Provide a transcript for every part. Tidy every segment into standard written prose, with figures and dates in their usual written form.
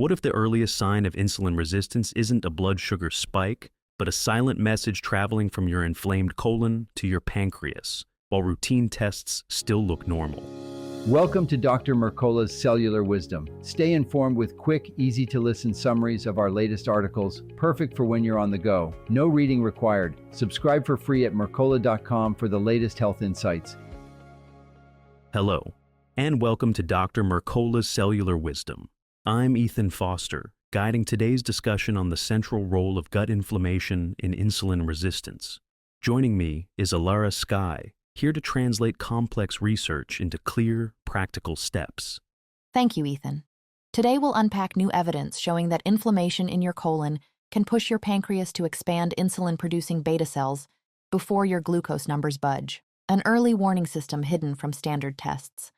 What if the earliest sign of insulin resistance isn't a blood sugar spike, but a silent message traveling from your inflamed colon to your pancreas, while routine tests still look normal? Welcome to Dr. Mercola's Cellular Wisdom. Stay informed with quick, easy-to-listen summaries of our latest articles, perfect for when you're on the go. No reading required. Subscribe for free at mercola.com for the latest health insights. Hello, and welcome to Dr. Mercola's Cellular Wisdom. I'm Ethan Foster, guiding today's discussion on the central role of gut inflammation in insulin resistance. Joining me is Alara Sky, here to translate complex research into clear, practical steps. Thank you, Ethan. Today we'll unpack new evidence showing that inflammation in your colon can push your pancreas to expand insulin-producing beta cells before your glucose numbers budge, an early warning system hidden from standard tests.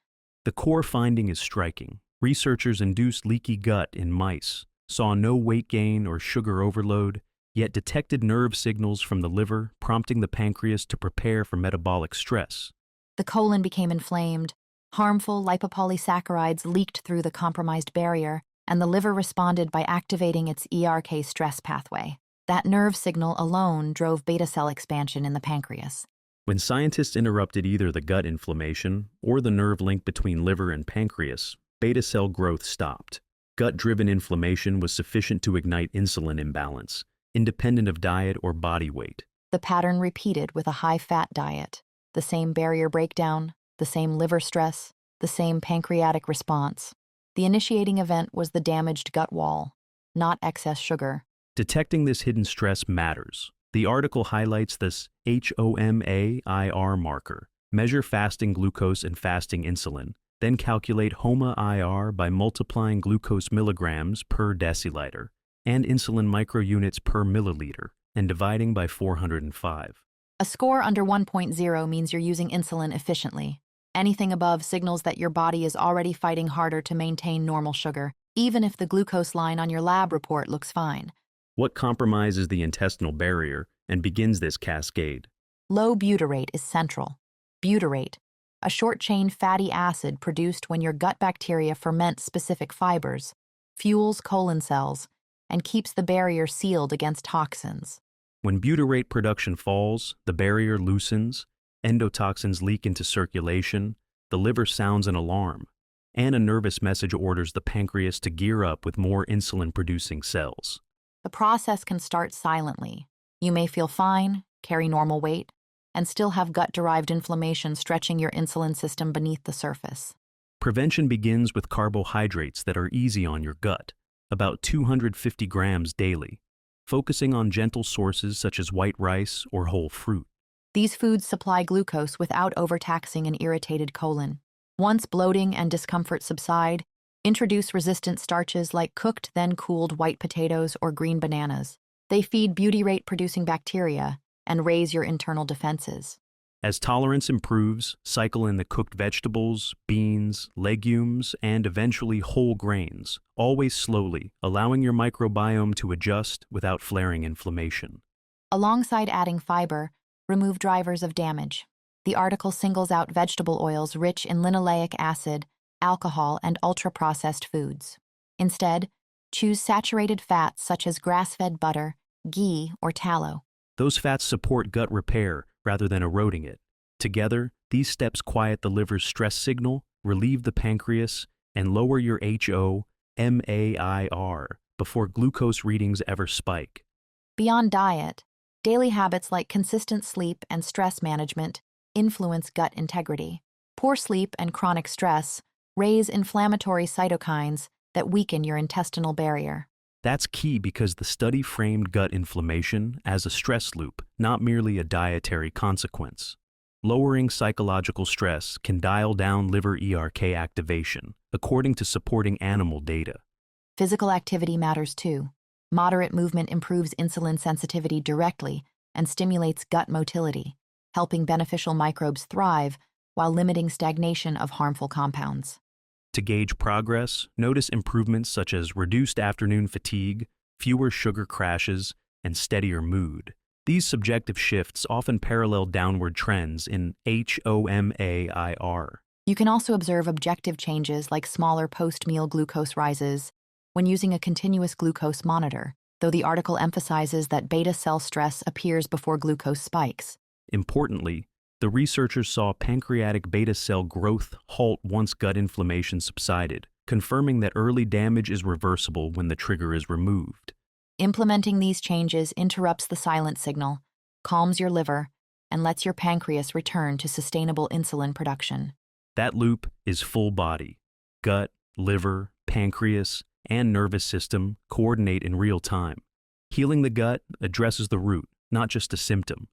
The core finding is striking. Researchers induced leaky gut in mice, saw no weight gain or sugar overload, yet detected nerve signals from the liver prompting the pancreas to prepare for metabolic stress. The colon became inflamed, harmful lipopolysaccharides leaked through the compromised barrier, and the liver responded by activating its ERK stress pathway. That nerve signal alone drove beta cell expansion in the pancreas. When scientists interrupted either the gut inflammation or the nerve link between liver and pancreas, beta cell growth stopped. Gut-driven inflammation was sufficient to ignite insulin imbalance, independent of diet or body weight. The pattern repeated with a high-fat diet. The same barrier breakdown, the same liver stress, the same pancreatic response. The initiating event was the damaged gut wall, not excess sugar. Detecting this hidden stress matters. The article highlights this HOMA-IR marker. Measure fasting glucose and fasting insulin, then calculate HOMA-IR by multiplying glucose milligrams per deciliter and insulin microunits per milliliter, and dividing by 405. A score under 1.0 means you're using insulin efficiently. Anything above signals that your body is already fighting harder to maintain normal sugar, even if the glucose line on your lab report looks fine. What compromises the intestinal barrier and begins this cascade? Low butyrate is central. Butyrate, a short-chain fatty acid produced when your gut bacteria ferment specific fibers, fuels colon cells, and keeps the barrier sealed against toxins. When butyrate production falls, the barrier loosens, endotoxins leak into circulation, the liver sounds an alarm, and a nervous message orders the pancreas to gear up with more insulin-producing cells. The process can start silently. You may feel fine, carry normal weight, and still have gut-derived inflammation stretching your insulin system beneath the surface. Prevention begins with carbohydrates that are easy on your gut, about 250 grams daily, focusing on gentle sources such as white rice or whole fruit. These foods supply glucose without overtaxing an irritated colon. Once bloating and discomfort subside, introduce resistant starches like cooked then cooled white potatoes or green bananas. They feed butyrate-producing bacteria and raise your internal defenses. As tolerance improves, cycle in the cooked vegetables, beans, legumes, and eventually whole grains, always slowly, allowing your microbiome to adjust without flaring inflammation. Alongside adding fiber, remove drivers of damage. The article singles out vegetable oils rich in linoleic acid, alcohol, and ultra-processed foods. Instead, choose saturated fats such as grass-fed butter, ghee, or tallow. Those fats support gut repair rather than eroding it. Together, these steps quiet the liver's stress signal, relieve the pancreas, and lower your HOMA-IR before glucose readings ever spike. Beyond diet, daily habits like consistent sleep and stress management influence gut integrity. Poor sleep and chronic stress raise inflammatory cytokines that weaken your intestinal barrier. That's key because the study framed gut inflammation as a stress loop, not merely a dietary consequence. Lowering psychological stress can dial down liver ERK activation, according to supporting animal data. Physical activity matters too. Moderate movement improves insulin sensitivity directly and stimulates gut motility, helping beneficial microbes thrive while limiting stagnation of harmful compounds. To gauge progress, notice improvements such as reduced afternoon fatigue, fewer sugar crashes, and steadier mood. These subjective shifts often parallel downward trends in HOMA-IR. You can also observe objective changes like smaller post-meal glucose rises, when using a continuous glucose monitor, though the article emphasizes that beta cell stress appears before glucose spikes. Importantly, the researchers saw pancreatic beta cell growth halt once gut inflammation subsided, confirming that early damage is reversible when the trigger is removed. Implementing these changes interrupts the silent signal, calms your liver, and lets your pancreas return to sustainable insulin production. That loop is full body. Gut, liver, pancreas, and nervous system coordinate in real time. Healing the gut addresses the root, not just a symptom.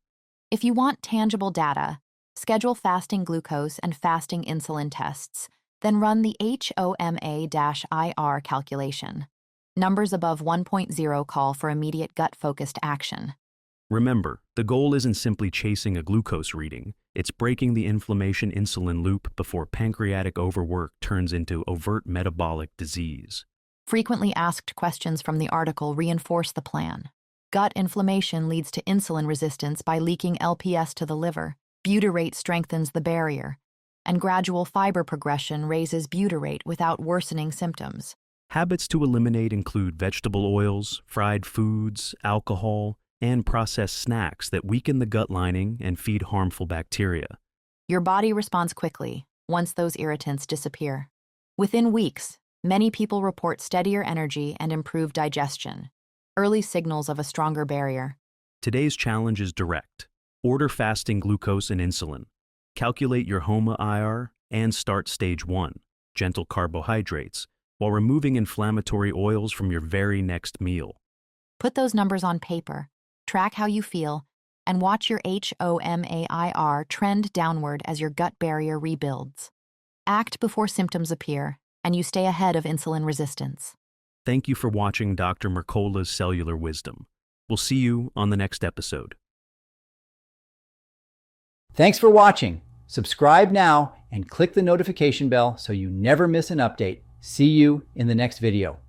If you want tangible data, schedule fasting glucose and fasting insulin tests, then run the HOMA-IR calculation. Numbers above 1.0 call for immediate gut-focused action. Remember, the goal isn't simply chasing a glucose reading, it's breaking the inflammation-insulin loop before pancreatic overwork turns into overt metabolic disease. Frequently asked questions from the article reinforce the plan. Gut inflammation leads to insulin resistance by leaking LPS to the liver. Butyrate strengthens the barrier, and gradual fiber progression raises butyrate without worsening symptoms. Habits to eliminate include vegetable oils, fried foods, alcohol, and processed snacks that weaken the gut lining and feed harmful bacteria. Your body responds quickly once those irritants disappear. Within weeks, many people report steadier energy and improved digestion, early signals of a stronger barrier. Today's challenge is direct. Order fasting glucose and insulin. Calculate your HOMA-IR and start stage 1, gentle carbohydrates, while removing inflammatory oils from your very next meal. Put those numbers on paper, track how you feel, and watch your HOMA-IR trend downward as your gut barrier rebuilds. Act before symptoms appear, and you stay ahead of insulin resistance. Thank you for watching Dr. Mercola's Cellular Wisdom. We'll see you on the next episode. Thanks for watching. Subscribe now and click the notification bell so you never miss an update. See you in the next video.